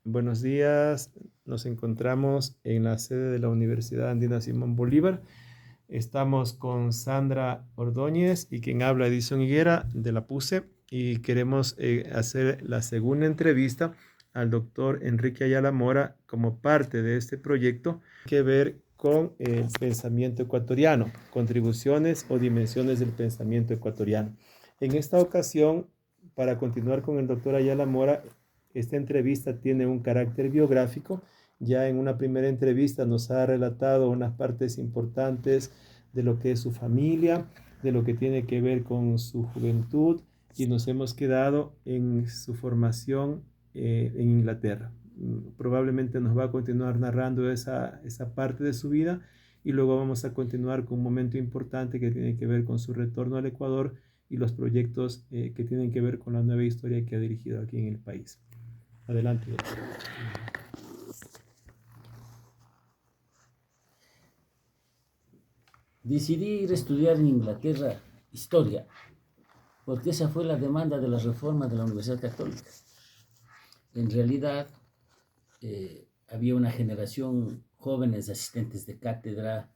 Buenos días. Nos encontramos en la sede de la Universidad Andina Simón Bolívar. Estamos con Sandra Ordóñez y quien habla Edison Higuera de la PUCE y queremos hacer la segunda entrevista al doctor Enrique Ayala Mora como parte de este proyecto que ver con el pensamiento ecuatoriano, contribuciones o dimensiones del pensamiento ecuatoriano. En esta ocasión, para continuar con el doctor Ayala Mora, esta entrevista tiene un carácter biográfico. Ya en una primera entrevista nos ha relatado unas partes importantes de lo que es su familia, de lo que tiene que ver con su juventud y nos hemos quedado en su formación en Inglaterra. Probablemente nos va a continuar narrando esa parte de su vida y luego vamos a continuar con un momento importante que tiene que ver con su retorno al Ecuador y los proyectos que tienen que ver con la nueva historia que ha dirigido aquí en el país. Adelante, doctor. Decidí ir a estudiar en Inglaterra historia, porque esa fue la demanda de las reformas de la Universidad Católica. En realidad, había una generación jóvenes asistentes de cátedra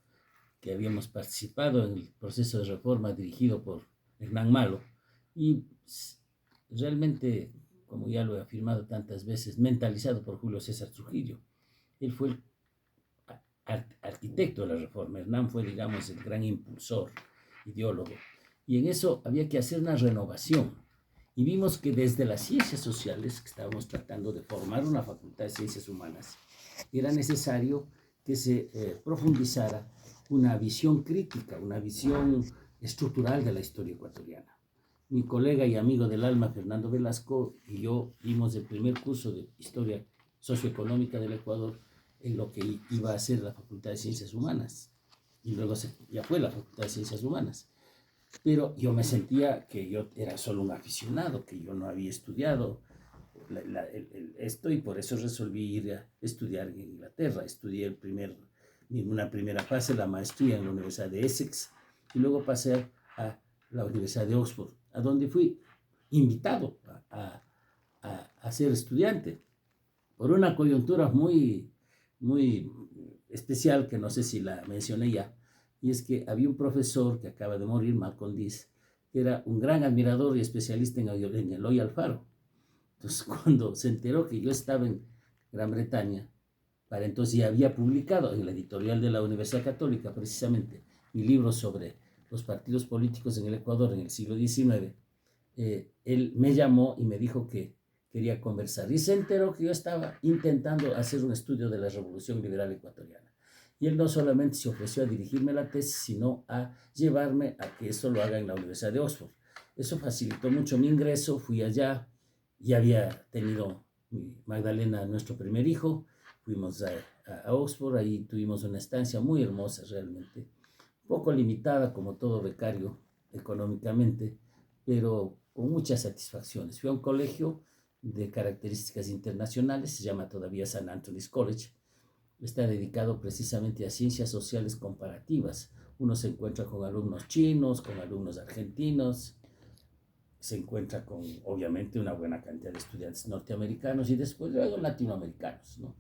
que habíamos participado en el proceso de reforma dirigido por Hernán Malo y realmente, como ya lo he afirmado tantas veces, mentalizado por Julio César Trujillo. Él fue el arquitecto de la reforma. Hernán fue, digamos, el gran impulsor, ideólogo. Y en eso había que hacer una renovación. Y vimos que desde las ciencias sociales, que estábamos tratando de formar una facultad de ciencias humanas, era necesario que se profundizara una visión crítica, una visión estructural de la historia ecuatoriana. Mi colega y amigo del alma, Fernando Velasco, y yo dimos el primer curso de historia socioeconómica del Ecuador en lo que iba a ser la Facultad de Ciencias Humanas. Y luego ya fue la Facultad de Ciencias Humanas. Pero yo me sentía que yo era solo un aficionado, que yo no había estudiado esto y por eso resolví ir a estudiar en Inglaterra. Estudié una primera fase, la maestría en la Universidad de Essex, y luego pasé a la Universidad de Oxford, a donde fui invitado a ser estudiante por una coyuntura muy especial que no sé si la mencioné ya, y es que había un profesor que acaba de morir, Malcolm Dees, que era un gran admirador y especialista en Eloy Alfaro. Entonces, cuando se enteró que yo estaba en Gran Bretaña, para entonces ya había publicado en la editorial de la Universidad Católica precisamente mi libro sobre los partidos políticos en el Ecuador en el siglo XIX, él me llamó y me dijo que quería conversar. Y se enteró que yo estaba intentando hacer un estudio de la Revolución Liberal Ecuatoriana. Y él no solamente se ofreció a dirigirme la tesis, sino a llevarme a que eso lo haga en la Universidad de Oxford. Eso facilitó mucho mi ingreso, fui allá, ya había tenido Magdalena, nuestro primer hijo, fuimos a Oxford, ahí tuvimos una estancia muy hermosa realmente, un poco limitada como todo becario económicamente, pero con muchas satisfacciones. Fui a un colegio de características internacionales, se llama todavía St. Anthony's College, está dedicado precisamente a ciencias sociales comparativas. Uno se encuentra con alumnos chinos, con alumnos argentinos, se encuentra con, obviamente, una buena cantidad de estudiantes norteamericanos y después luego latinoamericanos, ¿no?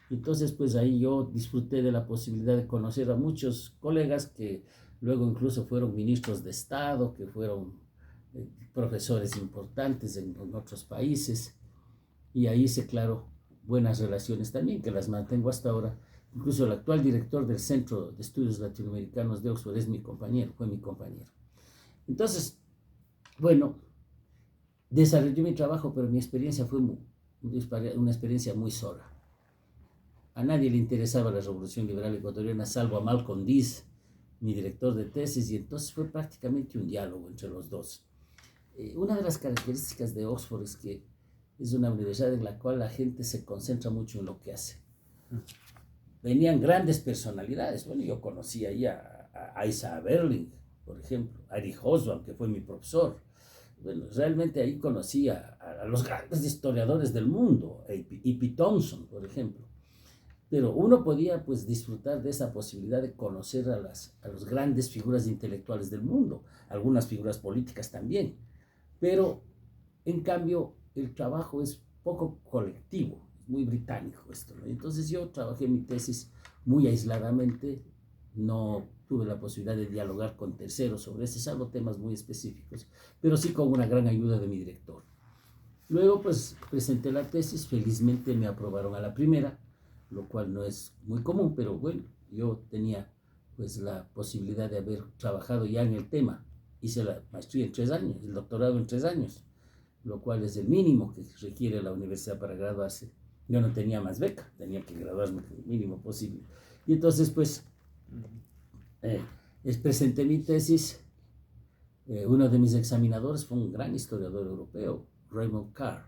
Entonces, pues ahí yo disfruté de la posibilidad de conocer a muchos colegas que luego incluso fueron ministros de Estado, que fueron profesores importantes en otros países, y ahí hice, claro, buenas relaciones también, que las mantengo hasta ahora. Incluso el actual director del Centro de Estudios Latinoamericanos de Oxford es mi compañero, fue mi compañero. Entonces, bueno, desarrollé mi trabajo, pero mi experiencia fue una experiencia muy sola. A nadie le interesaba la Revolución Liberal Ecuatoriana, salvo a Malcolm Dees, mi director de tesis, y entonces fue prácticamente un diálogo entre los dos. Una de las características de Oxford es que es una universidad en la cual la gente se concentra mucho en lo que hace. Venían grandes personalidades. Bueno, yo conocí ahí a Asa Berling, por ejemplo, a Eric Hobsbawm, que fue mi profesor. Bueno, realmente ahí conocí a los grandes historiadores del mundo, E.P. Thompson, por ejemplo. Pero uno podía pues disfrutar de esa posibilidad de conocer a las grandes figuras intelectuales del mundo, algunas figuras políticas también. Pero en cambio el trabajo es poco colectivo, muy británico esto, ¿no? Entonces yo trabajé mi tesis muy aisladamente, no tuve la posibilidad de dialogar con terceros sobre ese, salvo temas muy específicos, pero sí con una gran ayuda de mi director. Luego pues presenté la tesis, felizmente me aprobaron a la primera, lo cual no es muy común, pero bueno, yo tenía pues la posibilidad de haber trabajado ya en el tema. Hice la maestría en 3 años, el doctorado en 3 años, lo cual es el mínimo que requiere la universidad para graduarse. Yo no tenía más beca, tenía que graduarme el mínimo posible. Y entonces pues presenté mi tesis. Uno de mis examinadores fue un gran historiador europeo, Raymond Carr,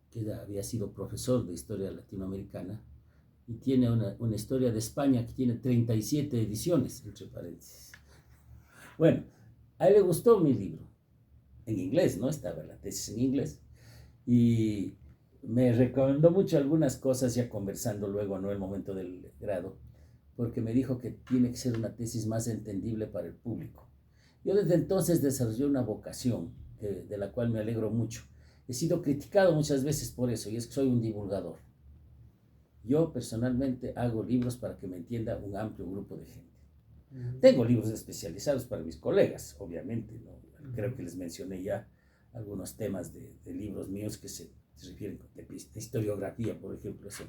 que había sido profesor de historia latinoamericana y tiene una historia de España que tiene 37 ediciones, entre paréntesis. Bueno, a él le gustó mi libro, en inglés, ¿no? Estaba la tesis en inglés. Y me recomendó mucho algunas cosas, ya conversando luego, no el momento del grado, porque me dijo que tiene que ser una tesis más entendible para el público. Yo desde entonces desarrollé una vocación de la cual me alegro mucho. He sido criticado muchas veces por eso, y es que soy un divulgador. Yo personalmente hago libros para que me entienda un amplio grupo de gente. Tengo libros especializados para mis colegas, obviamente, ¿no? Creo que les mencioné ya algunos temas de libros míos que se refieren de historiografía, por ejemplo, eso,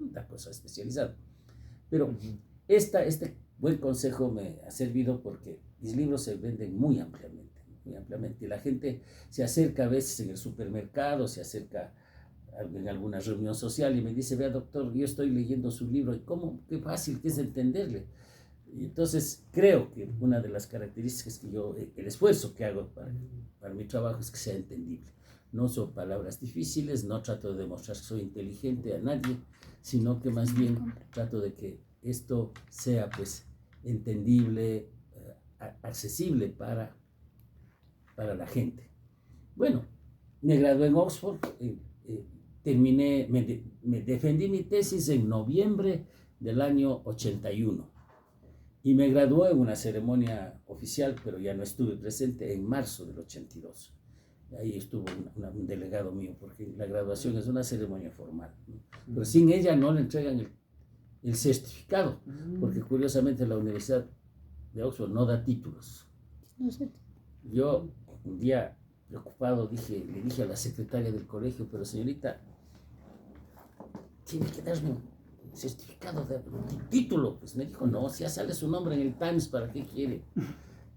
una cosa especializada. Pero este buen consejo me ha servido porque mis libros se venden muy ampliamente, muy ampliamente. Y la gente se acerca a veces en el supermercado, se acerca en alguna reunión social y me dice, vea doctor, yo estoy leyendo su libro, y cómo, qué fácil que es entenderle. Y entonces creo que una de las características que yo, el esfuerzo que hago para mi trabajo es que sea entendible. No son palabras difíciles, no trato de demostrar que soy inteligente a nadie, sino que más bien trato de que esto sea pues entendible, accesible para la gente. Bueno, me gradué en Oxford, terminé, me defendí mi tesis en noviembre del año 81 y me gradué en una ceremonia oficial, pero ya no estuve presente, en marzo del 82. Ahí estuvo un delegado mío, porque la graduación es una ceremonia formal, ¿no? Pero sin ella no le entregan el certificado, porque curiosamente la Universidad de Oxford no da títulos. Yo un día preocupado le dije a la secretaria del colegio, pero señorita, tiene que darme un certificado de título. Pues me dijo, no, si ya sale su nombre en el Times, ¿para qué quiere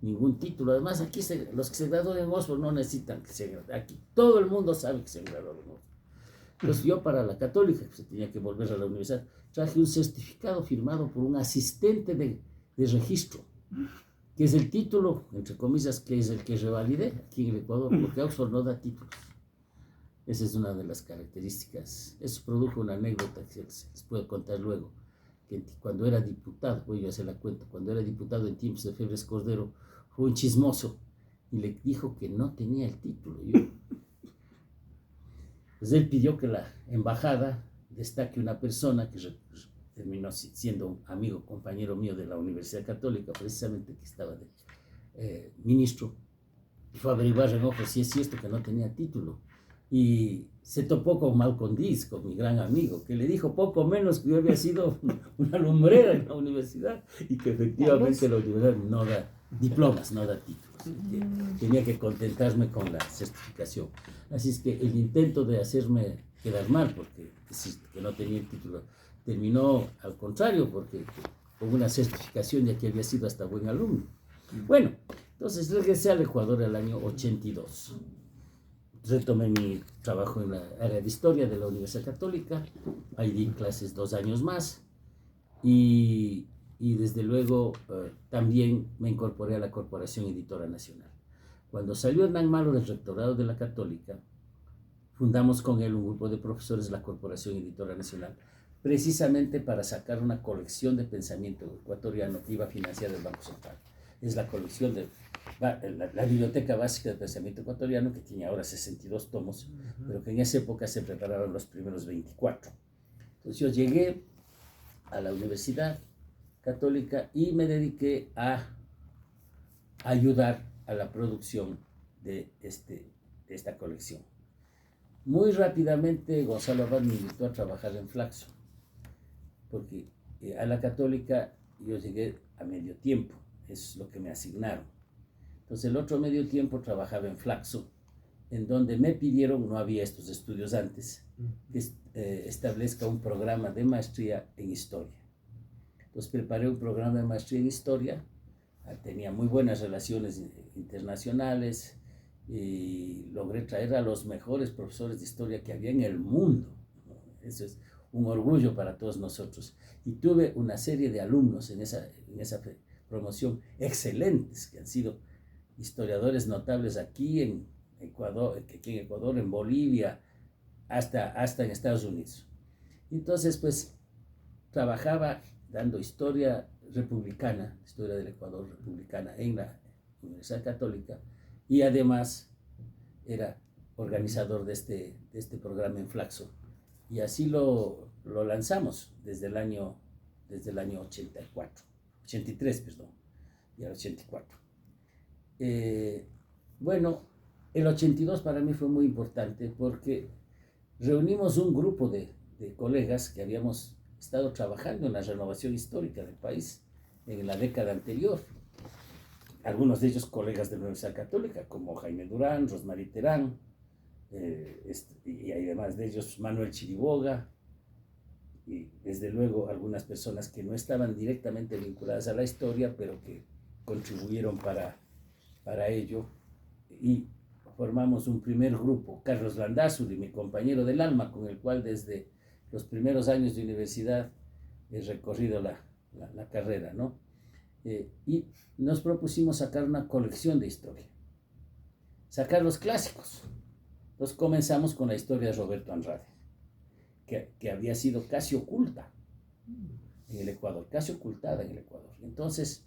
ningún título? Además, aquí los que se gradúan en Oxford no necesitan que se gradúen. Aquí todo el mundo sabe que se graduó en Oxford. Entonces yo para la católica, que se tenía que volver a la universidad, traje un certificado firmado por un asistente de registro, que es el título, entre comillas, que es el que revalidé aquí en el Ecuador, porque Oxford no da títulos. Esa es una de las características. Eso produjo una anécdota que les puedo contar luego, que cuando era diputado, voy a hacer la cuenta, cuando era diputado en tiempos de Febres Cordero, fue un chismoso y le dijo que no tenía el título. Pues él pidió que la embajada destaque una persona que terminó siendo un amigo, compañero mío de la Universidad Católica, precisamente que estaba de ministro, y fue a averiguar en Oxford si es cierto que no tenía título. Y se topó con Malcolm Dees, con mi gran amigo, que le dijo poco menos que yo había sido una lumbrera en la universidad y que efectivamente la universidad no da diplomas, no da títulos. Tenía que contentarme con la certificación. Así es que el intento de hacerme quedar mal, porque que no tenía el título, terminó al contrario, porque con una certificación ya que había sido hasta buen alumno. Bueno, entonces regresé al Ecuador el año 82. Retomé mi trabajo en la área de historia de la Universidad Católica. Ahí di clases 2 años más y desde luego también me incorporé a la Corporación Editora Nacional. Cuando salió Hernán Malo del rectorado de la Católica, fundamos con él un grupo de profesores de la Corporación Editora Nacional, precisamente para sacar una colección de pensamiento ecuatoriano que iba a financiar el Banco Central. Es la colección de la Biblioteca Básica de Pensamiento Ecuatoriano, que tiene ahora 62 tomos, pero que en esa época se prepararon los primeros 24. Entonces yo llegué a la Universidad Católica y me dediqué a ayudar a la producción de esta colección. Muy rápidamente Gonzalo Abad me invitó a trabajar en Flaxo, porque a la Católica yo llegué a medio tiempo, es lo que me asignaron. Entonces el otro medio tiempo trabajaba en Flaxo, en donde me pidieron, no había estos estudios antes, que establezca un programa de maestría en historia. Entonces preparé un programa de maestría en historia, tenía muy buenas relaciones internacionales y logré traer a los mejores profesores de historia que había en el mundo. Eso es un orgullo para todos nosotros. Y tuve una serie de alumnos en esa promoción excelentes, que han sido historiadores notables aquí en Ecuador, en Bolivia, hasta en Estados Unidos. Entonces, pues, trabajaba dando historia republicana, historia del Ecuador republicana en la Universidad Católica, y además era organizador de este programa en Flaxo. Y así lo lanzamos desde el año 83, perdón, y el 84. Bueno, el 82 para mí fue muy importante porque reunimos un grupo de colegas que habíamos estado trabajando en la renovación histórica del país en la década anterior. Algunos de ellos colegas de la Universidad Católica, como Jaime Durán, Rosmarie Terán, y además de ellos Manuel Chiriboga, y desde luego algunas personas que no estaban directamente vinculadas a la historia, pero que contribuyeron para ello. Y formamos un primer grupo, Carlos Landazuri, mi compañero del alma, con el cual desde los primeros años de universidad he recorrido la carrera, ¿no? Y nos propusimos sacar una colección de historia, sacar los clásicos. Entonces comenzamos con la historia de Roberto Andrade, que había sido casi oculta en el Ecuador, casi ocultada en el Ecuador. Entonces,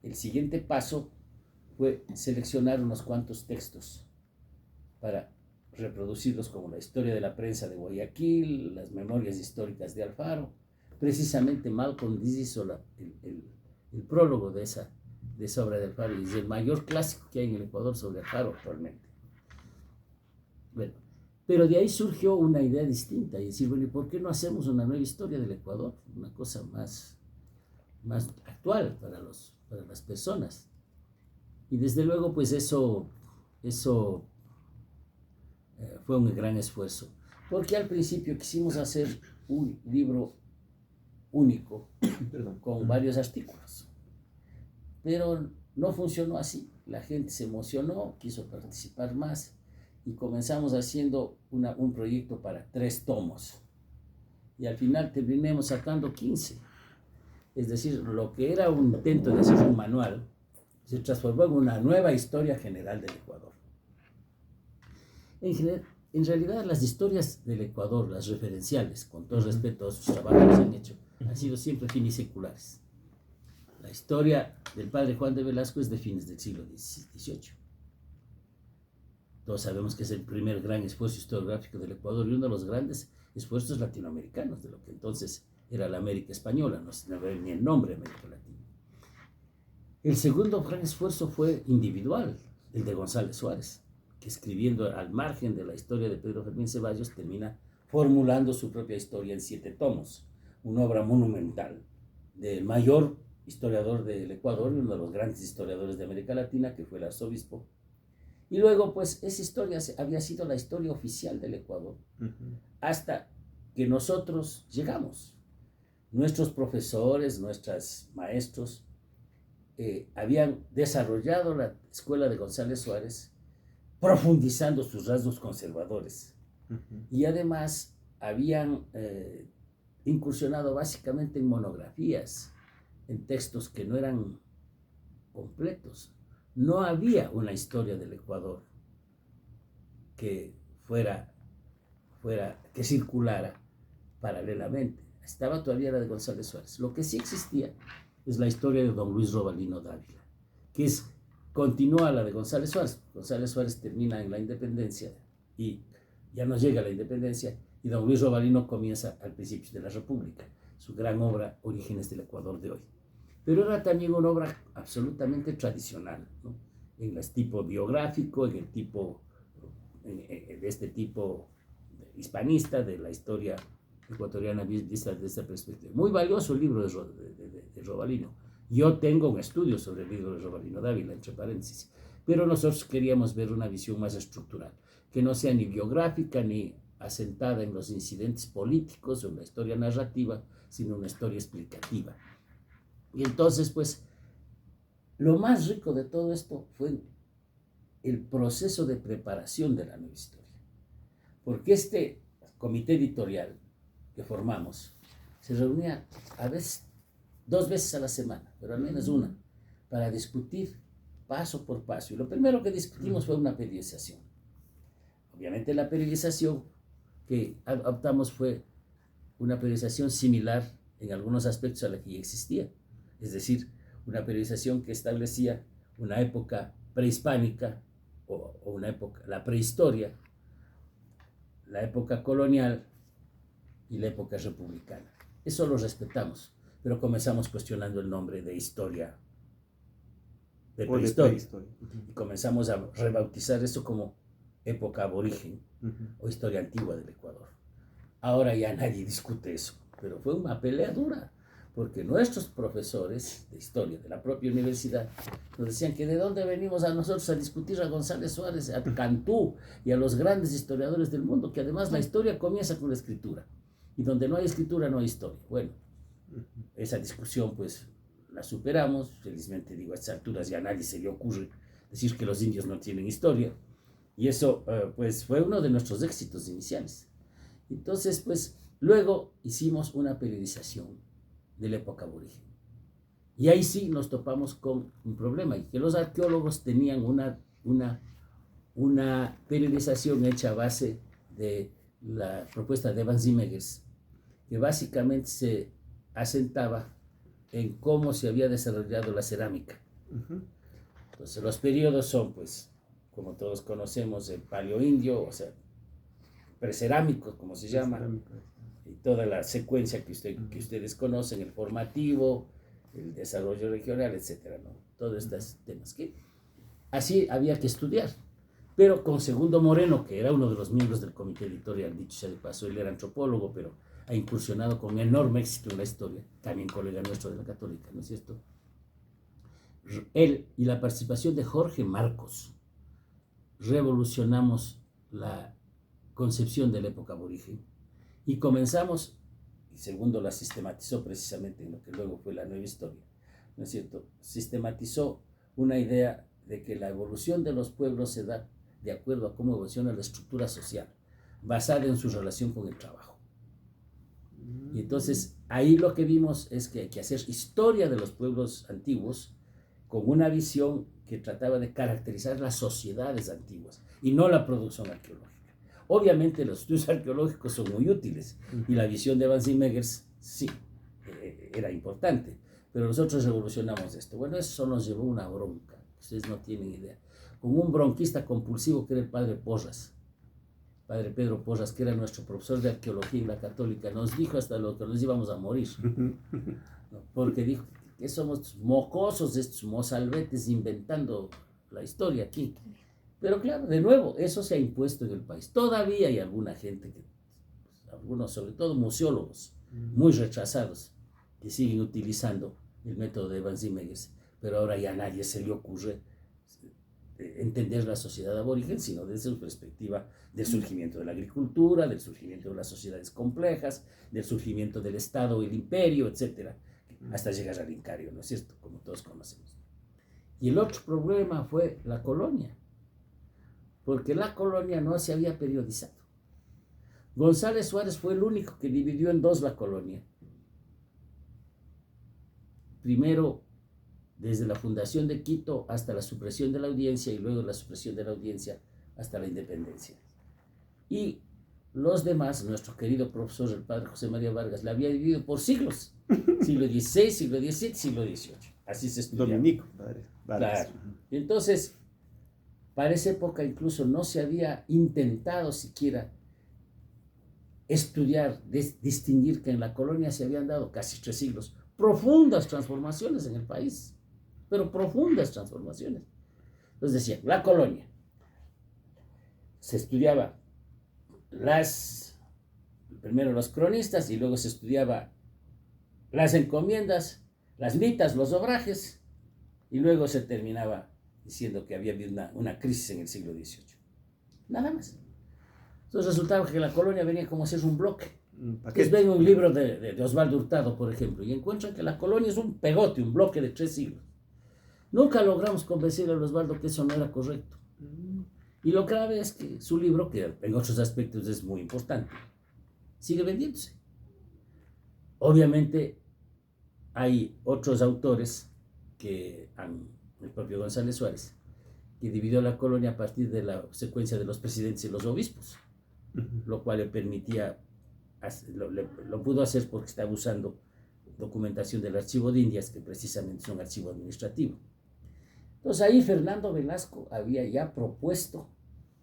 el siguiente paso fue seleccionar unos cuantos textos para reproducirlos, como la historia de la prensa de Guayaquil, las memorias históricas de Alfaro. Precisamente Malcolm Deasy hizo el prólogo de esa obra de Alfaro, y es el mayor clásico que hay en el Ecuador sobre Alfaro actualmente. Bueno, pero de ahí surgió una idea distinta, y decir, bueno, ¿y por qué no hacemos una nueva historia del Ecuador? Una cosa más actual para las personas. Y desde luego, pues eso fue un gran esfuerzo, porque al principio quisimos hacer un libro único con varios artículos, pero no funcionó así. La gente se emocionó, quiso participar más, y comenzamos haciendo un proyecto para 3 tomos, y al final terminamos sacando 15. Es decir, lo que era un intento de hacer un manual se transformó en una nueva historia general del Ecuador. En realidad, las historias del Ecuador, las referenciales, con todo respeto a sus trabajos que se han hecho, han sido siempre finiseculares. La historia del padre Juan de Velasco es de fines del siglo XVIII. Todos sabemos que es el primer gran esfuerzo historiográfico del Ecuador y uno de los grandes esfuerzos latinoamericanos de lo que entonces era la América Española, no había ni el nombre América Latina. El segundo gran esfuerzo fue individual, el de González Suárez, que escribiendo al margen de la historia de Pedro Fermín Ceballos termina formulando su propia historia en 7 tomos, una obra monumental del mayor historiador del Ecuador y uno de los grandes historiadores de América Latina, que fue el arzobispo. Y luego, pues, esa historia había sido la historia oficial del Ecuador, hasta que nosotros llegamos. Nuestros profesores, nuestros maestros, habían desarrollado la escuela de González Suárez, profundizando sus rasgos conservadores. Y además habían incursionado básicamente en monografías, en textos que no eran completos. No había una historia del Ecuador que que circulara paralelamente. Estaba todavía la de González Suárez. Lo que sí existía es la historia de don Luis Robalino Dávila, que continúa la de González Suárez. González Suárez termina en la independencia y ya no llega a la independencia, y don Luis Robalino comienza al principio de la República, su gran obra Orígenes del Ecuador de hoy. Pero era también una obra absolutamente tradicional, ¿no? En el tipo biográfico, en de este tipo hispanista, de la historia ecuatoriana vista desde esta perspectiva. Muy valioso el libro de Robalino. Yo tengo un estudio sobre el libro de Robalino Dávila, entre paréntesis, pero nosotros queríamos ver una visión más estructural, que no sea ni biográfica ni asentada en los incidentes políticos o en la historia narrativa, sino una historia explicativa. Y entonces, pues, lo más rico de todo esto fue el proceso de preparación de la nueva historia. Porque este comité editorial que formamos se reunía a veces 2 veces a la semana, pero al menos una, para discutir paso por paso. Y lo primero que discutimos fue una periodización. Obviamente la periodización que adoptamos fue una periodización similar en algunos aspectos a la que ya existía. Es decir, una periodización que establecía una época prehispánica o una época, la prehistoria, la época colonial y la época republicana. Eso lo respetamos, pero comenzamos cuestionando el nombre de historia, de prehistoria. Y comenzamos a rebautizar eso como época aborigen o historia antigua del Ecuador. Ahora ya nadie discute eso, pero fue una pelea dura, porque nuestros profesores de historia de la propia universidad nos decían que de dónde venimos a nosotros a discutir a González Suárez, a Cantú y a los grandes historiadores del mundo, que además la historia comienza con la escritura, y donde no hay escritura no hay historia. Bueno, esa discusión pues la superamos. Felizmente, digo, a estas alturas ya a nadie se le ocurre decir que los indios no tienen historia, y eso pues fue uno de nuestros éxitos iniciales. Entonces, pues luego hicimos una periodización de la época aborigen. Y ahí sí nos topamos con un problema, y que los arqueólogos tenían una periodización hecha a base de la propuesta de Evans y Meggers, que básicamente se asentaba en cómo se había desarrollado la cerámica. Entonces los periodos son, pues, como todos conocemos, el paleoindio, o sea, precerámico, como se llama, y toda la secuencia que ustedes conocen, el formativo, el desarrollo regional, etcétera, ¿no? Todos estos temas que así había que estudiar. Pero con Segundo Moreno, que era uno de los miembros del comité editorial, dicho sea de paso, él era antropólogo, pero ha incursionado con enorme éxito en la historia, también colega nuestro de la Católica, ¿no es cierto? Él y la participación de Jorge Marcos revolucionamos la concepción de la época aborigen y comenzamos, y Segundo la sistematizó precisamente en lo que luego fue la nueva historia, ¿no es cierto? Sistematizó una idea de que la evolución de los pueblos se da de acuerdo a cómo evoluciona la estructura social, basada en su relación con el trabajo. Y entonces ahí lo que vimos es que hay que hacer historia de los pueblos antiguos con una visión que trataba de caracterizar las sociedades antiguas y no la producción arqueológica. Obviamente los estudios arqueológicos son muy útiles y la visión de Evans y Meggers sí, era importante, pero nosotros revolucionamos esto. Bueno, eso nos llevó una bronca, ustedes no tienen idea, con un bronquista compulsivo que era el padre Porras. Padre Pedro Porras, que era nuestro profesor de arqueología en la Católica, nos dijo hasta lo que nos íbamos a morir, ¿no? Porque dijo que somos mocosos, estos mozalbetes inventando la historia aquí. Pero claro, de nuevo, eso se ha impuesto en el país. Todavía hay alguna gente, algunos, sobre todo museólogos, muy retrasados, que siguen utilizando el método de Evans y Meggers, pero ahora ya a nadie se le ocurre entender la sociedad aborigen, sino desde su perspectiva del surgimiento de la agricultura, del surgimiento de las sociedades complejas, del surgimiento del Estado, el imperio, etc., hasta llegar al Incario, ¿no es cierto?, como todos conocemos. Y el otro problema fue la colonia, porque la colonia no se había periodizado. González Suárez fue el único que dividió en dos la colonia. Primero, desde la fundación de Quito hasta la supresión de la audiencia, y luego la supresión de la audiencia hasta la independencia. Y los demás, nuestro querido profesor, el padre José María Vargas, la había dividido por siglos. Siglo XVI, siglo XVII, siglo XVIII. Así se estudiaba. Dominico, padre Vargas. Claro. Entonces, para esa época incluso no se había intentado siquiera estudiar, distinguir que en la colonia se habían dado casi 3 siglos profundas transformaciones en el país, pero profundas transformaciones. Entonces decían, la colonia, se estudiaba primero los cronistas y luego se estudiaba las encomiendas, las mitas, los obrajes, y luego se terminaba diciendo que había habido una crisis en el siglo XVIII. Nada más. Entonces resultaba que la colonia venía como si es un bloque. Ustedes ven un libro de Osvaldo Hurtado, por ejemplo, y encuentran que la colonia es un pegote, un bloque de 3 siglos. Nunca logramos convencer a Osvaldo que eso no era correcto. Y lo grave es que su libro, que en otros aspectos es muy importante, sigue vendiéndose. Obviamente hay otros autores el propio González Suárez, que dividió la colonia a partir de la secuencia de los presidentes y los obispos, lo cual le permitía, lo pudo hacer porque estaba usando documentación del Archivo de Indias, que precisamente es un archivo administrativo. Entonces ahí Fernando Velasco había ya propuesto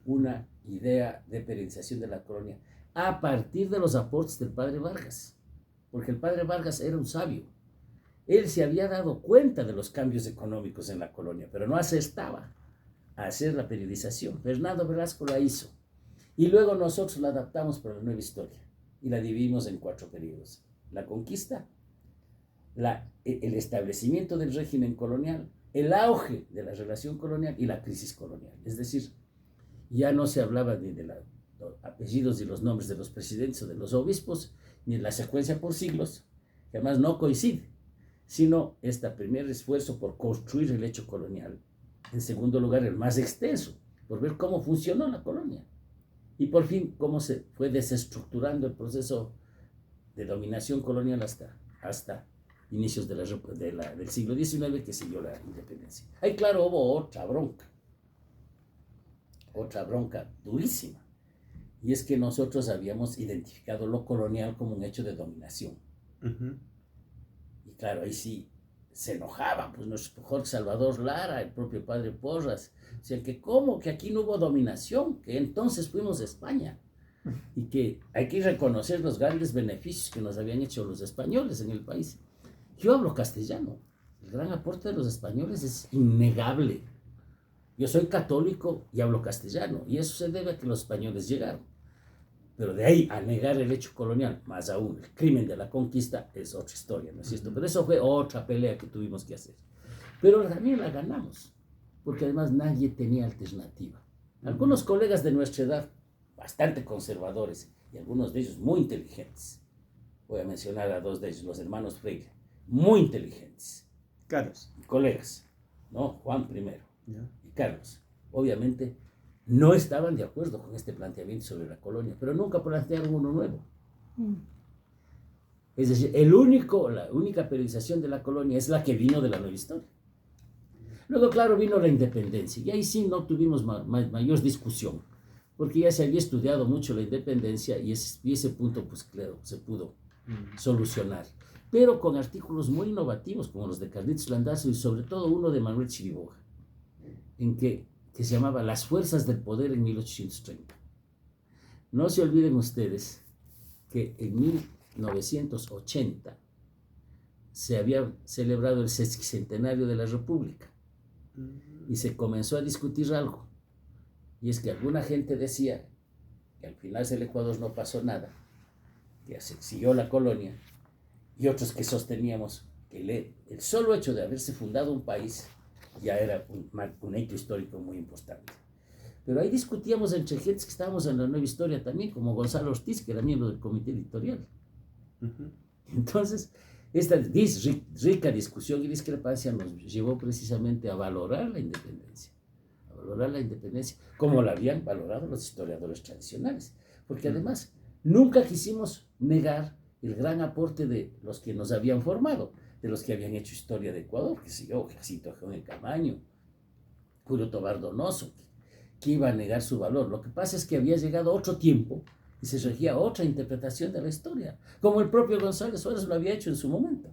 una idea de periodización de la colonia a partir de los aportes del padre Vargas, porque el padre Vargas era un sabio. Él se había dado cuenta de los cambios económicos en la colonia, pero no acertaba a hacer la periodización. Fernando Velasco la hizo. Y luego nosotros la adaptamos para la nueva historia y la dividimos en 4 periodos. La conquista, el establecimiento del régimen colonial, el auge de la relación colonial y la crisis colonial. Es decir, ya no se hablaba ni de los apellidos y los nombres de los presidentes o de los obispos, ni de la secuencia por siglos, que además no coincide, sino este primer esfuerzo por construir el hecho colonial. En segundo lugar, el más extenso, por ver cómo funcionó la colonia. Y por fin, cómo se fue desestructurando el proceso de dominación colonial hasta inicios del siglo XIX, que siguió la independencia. Ahí, claro, hubo otra bronca durísima. Y es que nosotros habíamos identificado lo colonial como un hecho de dominación. Y claro, ahí sí se enojaban, pues nuestro Jorge Salvador Lara, el propio padre Porras, decían que cómo, que aquí no hubo dominación, que entonces fuimos de España, y que hay que reconocer los grandes beneficios que nos habían hecho los españoles en el país. Yo hablo castellano, el gran aporte de los españoles es innegable. Yo soy católico y hablo castellano, y eso se debe a que los españoles llegaron. Pero de ahí a negar el hecho colonial, más aún el crimen de la conquista, es otra historia, ¿no es cierto? Pero eso fue otra pelea que tuvimos que hacer. Pero también la ganamos, porque además nadie tenía alternativa. Algunos colegas de nuestra edad, bastante conservadores, y algunos de ellos muy inteligentes, voy a mencionar a 2 de ellos, los hermanos Freire, muy inteligentes. Carlos. Colegas, ¿no? Juan primero y Carlos. Obviamente no estaban de acuerdo con este planteamiento sobre la colonia, pero nunca plantearon uno nuevo. Es decir, la única periodización de la colonia es la que vino de la nueva historia. Luego, claro, vino la independencia, y ahí sí no tuvimos mayor discusión, porque ya se había estudiado mucho la independencia, y ese punto, pues claro, se pudo solucionar. Pero con artículos muy innovativos, como los de Carlitos Landazzo, y sobre todo uno de Manuel Chiriboga, que se llamaba Las fuerzas del poder en 1830. No se olviden ustedes que en 1980 se había celebrado el sesquicentenario de la República y se comenzó a discutir algo, y es que alguna gente decía que al final del Ecuador no pasó nada, que se siguió la colonia, y otros que sosteníamos que el solo hecho de haberse fundado un país ya era un hecho histórico muy importante. Pero ahí discutíamos entre gentes que estábamos en la nueva historia también, como Gonzalo Ortiz, que era miembro del comité editorial. Entonces, esta rica discusión y discrepancia nos llevó precisamente a valorar la independencia, como la habían valorado los historiadores tradicionales, porque además nunca quisimos negar el gran aporte de los que nos habían formado, de los que habían hecho historia de Ecuador, que sé yo, Jacinto Ajón Camaño, Julio Tobar Donoso, que iba a negar su valor. Lo que pasa es que había llegado otro tiempo y se regía otra interpretación de la historia, como el propio González Suárez lo había hecho en su momento.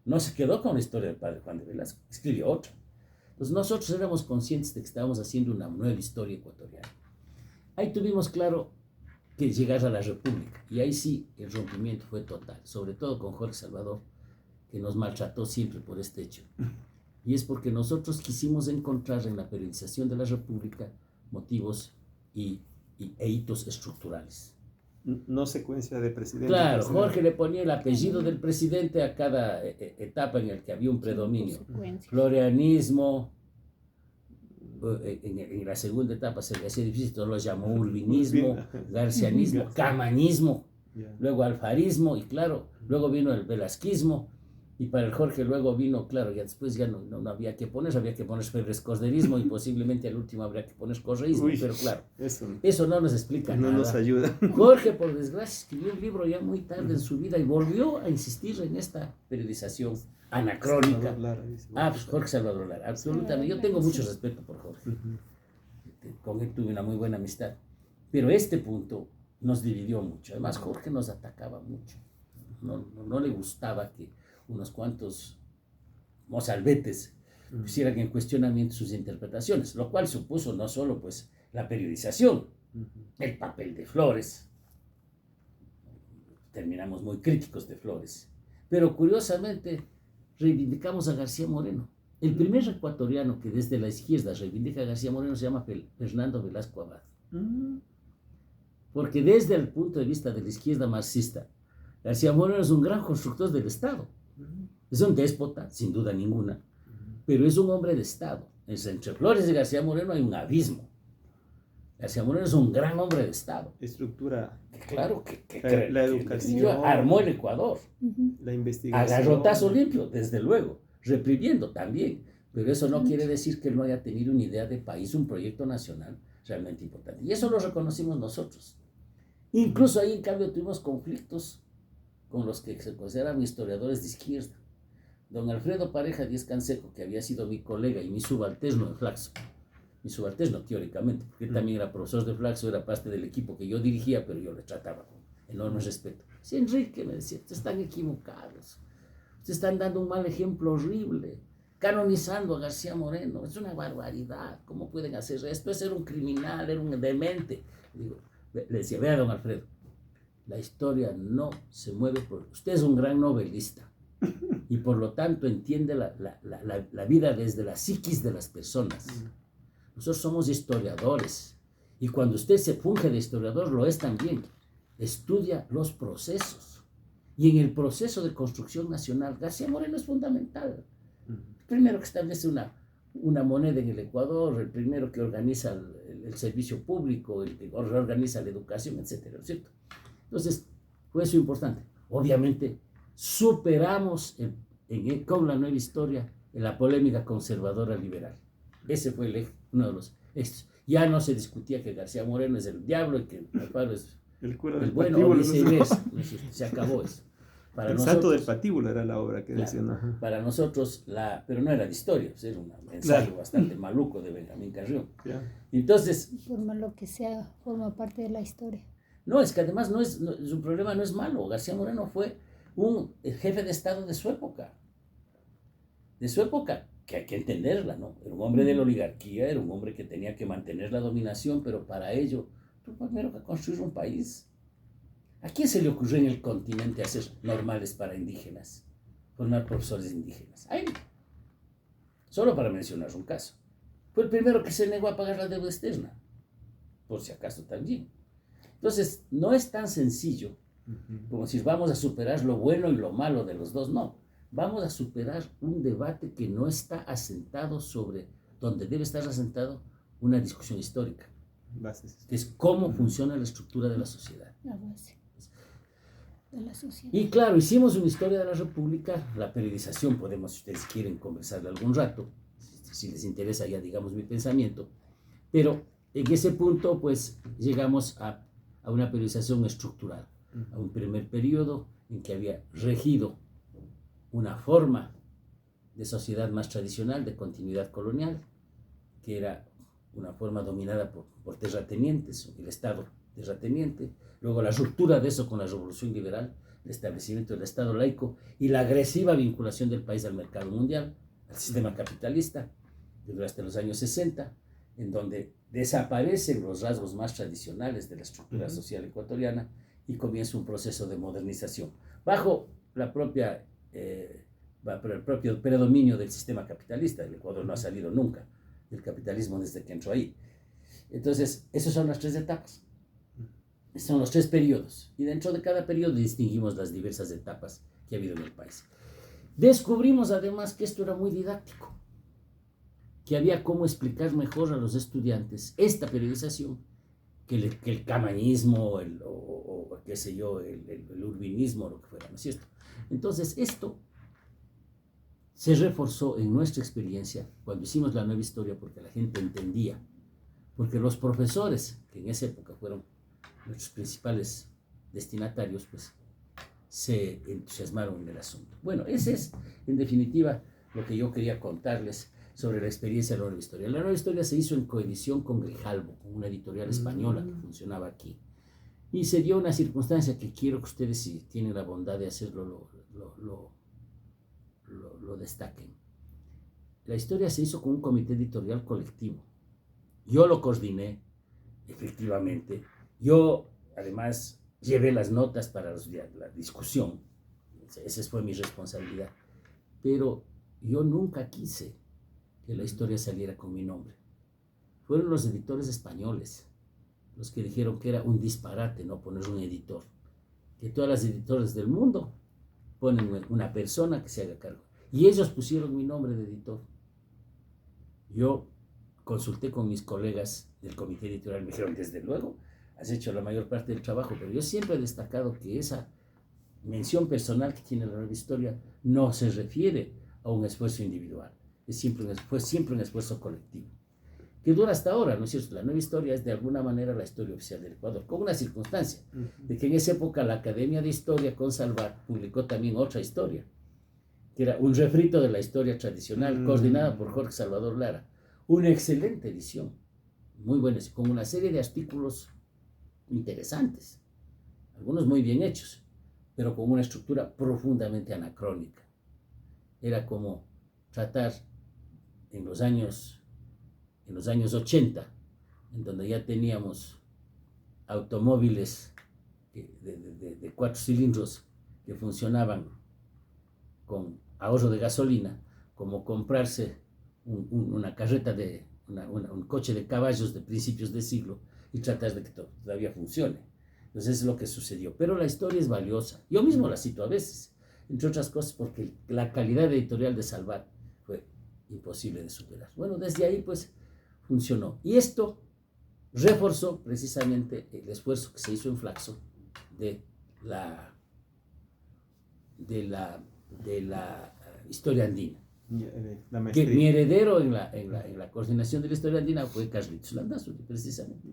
No se quedó con la historia del padre Juan de Velasco, escribió otra. Entonces nosotros éramos conscientes de que estábamos haciendo una nueva historia ecuatoriana. Ahí tuvimos claro que llegar a la República, y ahí sí el rompimiento fue total, sobre todo con Jorge Salvador, que nos maltrató siempre por este hecho. Y es porque nosotros quisimos encontrar en la periodización de la República motivos y e hitos estructurales. No secuencia de presidente. Claro, Jorge le ponía el apellido del presidente a cada etapa en la que había un predominio. Floreanismo, en la segunda etapa se le hacía difícil, todos lo llamó urbinismo, garcianismo, camañismo, luego alfarismo, y claro, luego vino el velasquismo, y para el Jorge luego vino, claro, ya después ya no había que poner febrescosderismo y posiblemente al último habría que poner correísmo, pero claro, eso no nos explica nada. No nos ayuda. Jorge, por desgracia, escribió un libro ya muy tarde en su vida y volvió a insistir en esta periodización anacrónica. Pues Jorge Salvador Lara, absolutamente. Yo tengo mucho respeto por Jorge. Con él tuve una muy buena amistad. Pero este punto nos dividió mucho. Además, Jorge nos atacaba mucho. No le gustaba que unos cuantos mozalbetes pusieran en cuestionamiento sus interpretaciones, lo cual supuso no solo pues la periodización, el papel de Flores. Terminamos muy críticos de Flores. Pero curiosamente reivindicamos a García Moreno. El primer ecuatoriano que desde la izquierda reivindica a García Moreno se llama Fernando Velasco Abad. Porque desde el punto de vista de la izquierda marxista, García Moreno es un gran constructor del Estado. Es un déspota, sin duda ninguna, pero es un hombre de Estado. Entre Flores y García Moreno hay un abismo. García Moreno es un gran hombre de Estado. Estructura. Claro, la educación. Armó el Ecuador. La investigación. A garrotazo limpio, desde luego. Reprimiendo también. Pero eso no quiere decir que él no haya tenido una idea de país, un proyecto nacional realmente importante. Y eso lo reconocimos nosotros. Incluso ahí, en cambio, tuvimos conflictos con los que se consideran historiadores de izquierda. Don Alfredo Pareja Díez Canseco, que había sido mi colega y mi subalterno en Flaxo, mi subalterno teóricamente, porque él también era profesor de Flaxo, era parte del equipo que yo dirigía, pero yo le trataba con enorme respeto. Sí, Enrique, me decía, ustedes están equivocados, ustedes están dando un mal ejemplo horrible, canonizando a García Moreno, es una barbaridad, ¿cómo pueden hacer esto? Es ser un criminal, era un demente. Le decía, vea, don Alfredo, la historia no se mueve por... Usted es un gran novelista y por lo tanto entiende la vida desde la psiquis de las personas. Nosotros somos historiadores y cuando usted se funge de historiador lo es también. Estudia los procesos y en el proceso de construcción nacional García Moreno es fundamental. El primero que establece una moneda en el Ecuador, el primero que organiza el servicio público, el que organiza la educación, etcétera, ¿cierto? Entonces, fue eso importante. Obviamente, superamos con la nueva historia en la polémica conservadora liberal. Ese fue uno de los éxitos. Ya no se discutía que García Moreno es el diablo y que Alfaro es el cura del bueno, patíbulo. Se acabó eso. Para el Santo del Patíbulo era la obra que decían. Claro, para nosotros, pero no era de historia, era un ensayo bastante maluco de Benjamín Carrión. Entonces, por malo que sea, forma parte de la historia. No, es que además su problema no es malo. García Moreno fue un jefe de Estado de su época. De su época, que hay que entenderla, ¿no? Era un hombre de la oligarquía, era un hombre que tenía que mantener la dominación, pero para ello, tú primero que construir un país. ¿A quién se le ocurrió en el continente hacer normales para indígenas? Formar profesores indígenas. A él. Solo para mencionar un caso. Fue el primero que se negó a pagar la deuda externa. Por si acaso también. Entonces, no es tan sencillo como decir, vamos a superar lo bueno y lo malo de los dos. No, vamos a superar un debate que no está asentado sobre donde debe estar asentado una discusión histórica. Que es cómo funciona la estructura de la sociedad. La base de la sociedad. Y claro, hicimos una historia de la República, la periodización, podemos, si ustedes quieren, conversarle algún rato, si les interesa ya, digamos, mi pensamiento, pero en ese punto, pues, llegamos a una periodización estructural, a un primer periodo en que había regido una forma de sociedad más tradicional, de continuidad colonial, que era una forma dominada por terratenientes, el Estado terrateniente, luego la ruptura de eso con la Revolución Liberal, el establecimiento del Estado laico y la agresiva vinculación del país al mercado mundial, al sistema capitalista, desde hasta los años 60, en donde desaparecen los rasgos más tradicionales de la estructura social ecuatoriana y comienza un proceso de modernización, bajo el propio predominio del sistema capitalista. El Ecuador no ha salido nunca del capitalismo desde que entró ahí. Entonces, esas son las tres etapas. son los 3 periodos. Y dentro de cada periodo distinguimos las diversas etapas que ha habido en el país. Descubrimos además que esto era muy didáctico, que había cómo explicar mejor a los estudiantes esta periodización que el camañismo o qué sé yo, el urbinismo, lo que fuera, ¿no es cierto? Entonces esto se reforzó en nuestra experiencia cuando hicimos la nueva historia, porque la gente entendía, porque los profesores, que en esa época fueron nuestros principales destinatarios, pues se entusiasmaron en el asunto. Bueno, ese es, en definitiva, lo que yo quería contarles sobre la experiencia de la nueva historia. La nueva historia se hizo en coedición con Grijalbo, con una editorial española que funcionaba aquí. Y se dio una circunstancia que quiero que ustedes, si tienen la bondad de hacerlo, lo destaquen. La historia se hizo con un comité editorial colectivo. Yo lo coordiné, efectivamente. Yo, además, llevé las notas para la discusión. Esa fue mi responsabilidad. Pero yo nunca quise que la historia saliera con mi nombre. Fueron los editores españoles los que dijeron que era un disparate no poner un editor, que todas las editoras del mundo ponen una persona que se haga cargo. Y ellos pusieron mi nombre de editor. Yo consulté con mis colegas del comité editorial, me dijeron, desde luego, has hecho la mayor parte del trabajo, pero yo siempre he destacado que esa mención personal que tiene la nueva historia no se refiere a un esfuerzo individual, fue siempre un esfuerzo colectivo, que dura hasta ahora, ¿no es cierto? La nueva historia es de alguna manera la historia oficial del Ecuador, con una circunstancia, de que en esa época la Academia de Historia con Salvat publicó también otra historia, que era un refrito de la historia tradicional, coordinada por Jorge Salvador Lara, una excelente edición, muy buena, con una serie de artículos interesantes, algunos muy bien hechos, pero con una estructura profundamente anacrónica. Era como tratar en los años 80, en donde ya teníamos automóviles de 4 cilindros que funcionaban con ahorro de gasolina, como comprarse una carreta un coche de caballos de principios de siglo y tratar de que todavía funcione. Entonces es lo que sucedió. Pero la historia es valiosa. Yo mismo la cito a veces, entre otras cosas porque la calidad editorial de Salvat fue imposible de superar. Bueno, desde ahí pues funcionó. Y esto reforzó precisamente el esfuerzo que se hizo en Flaxo de la historia andina. Que mi heredero en la coordinación de la historia andina fue Carlitos Landazuri, precisamente.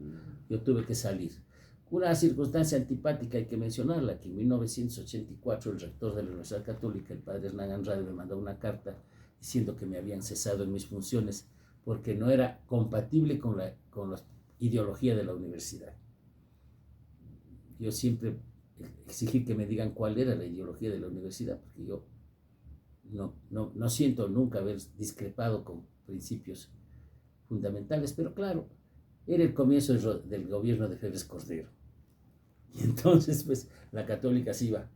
Yo tuve que salir. Una circunstancia antipática hay que mencionarla, que en 1984 el rector de la Universidad Católica, el padre Hernán Andrade, me mandó una carta diciendo que me habían cesado en mis funciones porque no era compatible con la ideología de la universidad. Yo siempre exigí que me digan cuál era la ideología de la universidad, porque yo no siento nunca haber discrepado con principios fundamentales, pero claro, era el comienzo del gobierno de Félix Cordero. Y entonces, pues, la católica se iba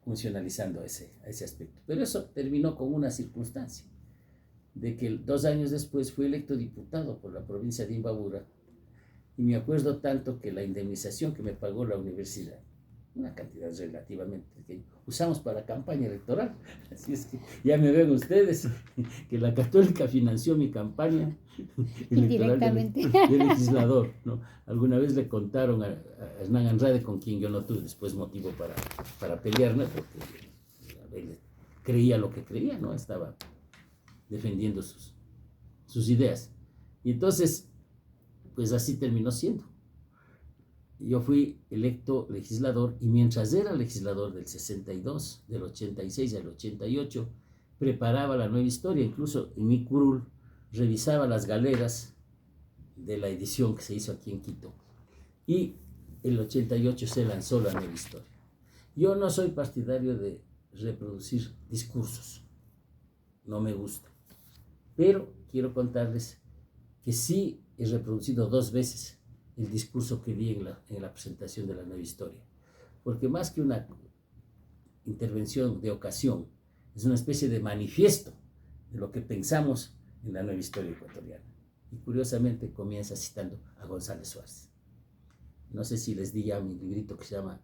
funcionalizando a ese aspecto. Pero eso terminó con una circunstancia, de que 2 años después fui electo diputado por la provincia de Imbabura, y me acuerdo tanto que la indemnización que me pagó la universidad, una cantidad relativamente pequeña, usamos para campaña electoral. Así es que ya me ven ustedes que la católica financió mi campaña electoral de legislador, ¿no? Alguna vez le contaron a Hernán Andrade, con quien yo no tuve después motivo para pelearme, porque él creía lo que creía, ¿no? Estaba defendiendo sus ideas. Y entonces, pues así terminó siendo. Yo fui electo legislador, y mientras era legislador del 62, del 86 al 88, preparaba la nueva historia. Incluso en mi curul revisaba las galeras de la edición que se hizo aquí en Quito. Y el 88 se lanzó la nueva historia. Yo no soy partidario de reproducir discursos, no me gusta. Pero quiero contarles que sí he reproducido 2 veces el discurso que di en la presentación de la nueva historia. Porque más que una intervención de ocasión, es una especie de manifiesto de lo que pensamos en la nueva historia ecuatoriana. Y curiosamente comienza citando a González Suárez. No sé si les di ya mi librito que se llama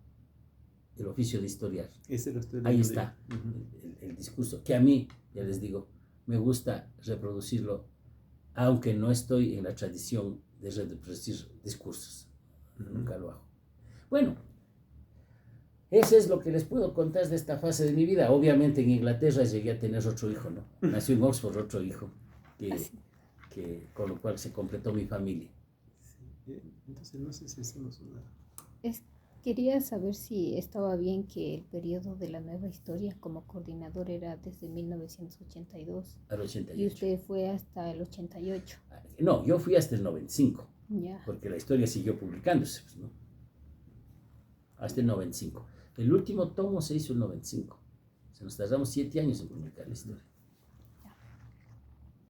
El oficio de historiar. Ese lo estoy Ahí leyendo está yo. Ujú. el discurso, que a mí, ya les digo, me gusta reproducirlo, aunque no estoy en la tradición de reproducir discursos. Nunca lo hago. Bueno, eso es lo que les puedo contar de esta fase de mi vida. Obviamente en Inglaterra llegué a tener otro hijo, ¿no? Nació en Oxford otro hijo, con lo cual se completó mi familia. Sí. Entonces no sé si hacemos una... Quería saber si estaba bien que el periodo de la nueva historia como coordinador era desde 1982 Al y 88. usted fue hasta el 88. No, yo fui hasta el 95, Ya. porque la historia siguió publicándose, pues, ¿no? Hasta el 95. El último tomo se hizo en el 95. Se nos tardamos 7 años en publicar la historia.